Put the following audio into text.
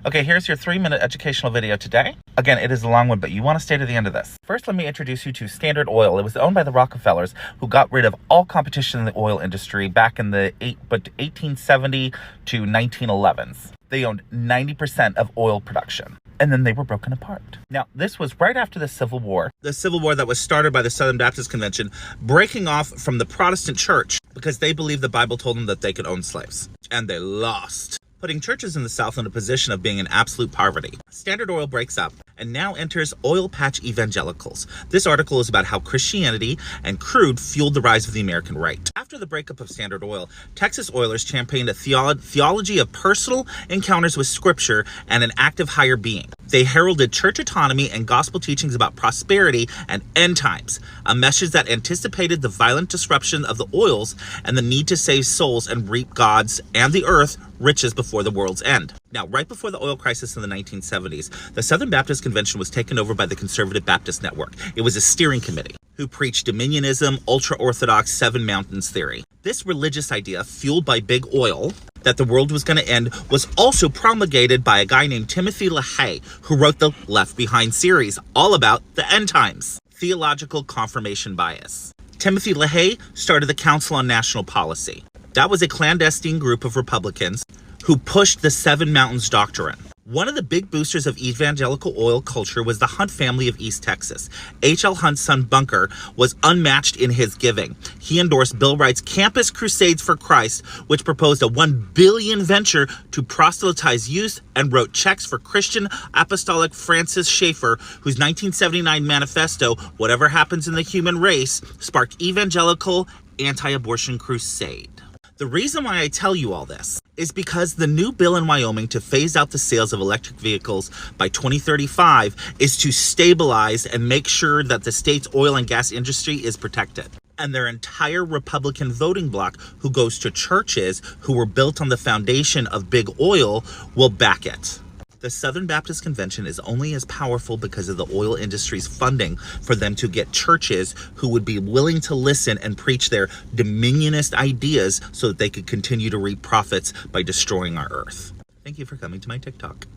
Okay, here's your 3-minute educational video today. Again, it is a long one, but you want to stay to the end of this. First, let me introduce you to Standard Oil. It was owned by the Rockefellers, who got rid of all competition in the oil industry back in the 1870 to 1911s. They owned 90% of oil production, and then they were broken apart. Now, this was right after the Civil War. The Civil War that was started by the Southern Baptist Convention, breaking off from the Protestant church because they believed the Bible told them that they could own slaves. And they lost, putting churches in the South in a position of being in absolute poverty. Standard Oil breaks up and now enters oil patch evangelicals. This article is about how Christianity and crude fueled the rise of the American right. After the breakup of Standard Oil, Texas Oilers championed a theology of personal encounters with Scripture and an active higher being. They heralded church autonomy and gospel teachings about prosperity and end times, a message that anticipated the violent disruption of the oils and the need to save souls and reap God's and the earth riches before the world's end. Now, right before the oil crisis in the 1970s, the Southern Baptist Convention was taken over by the Conservative Baptist Network. It was a steering committee who preached dominionism, ultra-Orthodox Seven Mountains theory. This religious idea, fueled by big oil, that the world was going to end, was also promulgated by a guy named Timothy LaHaye, who wrote the Left Behind series, all about the end times. Theological confirmation bias. Timothy LaHaye started the Council on National Policy. That was a clandestine group of Republicans who pushed the Seven Mountains doctrine. One of the big boosters of evangelical oil culture was the Hunt family of East Texas. H.L. Hunt's son Bunker was unmatched in his giving. He endorsed Bill Wright's Campus Crusades for Christ, which proposed a $1 billion venture to proselytize youth, and wrote checks for Christian Apostolic Francis Schaeffer, whose 1979 manifesto, Whatever Happens in the Human Race, sparked evangelical anti-abortion crusade. The reason why I tell you all this is because the new bill in Wyoming to phase out the sales of electric vehicles by 2035 is to stabilize and make sure that the state's oil and gas industry is protected. And their entire Republican voting bloc, who goes to churches who were built on the foundation of big oil, will back it. The Southern Baptist Convention is only as powerful because of the oil industry's funding for them to get churches who would be willing to listen and preach their dominionist ideas so that they could continue to reap profits by destroying our earth. Thank you for coming to my TikTok.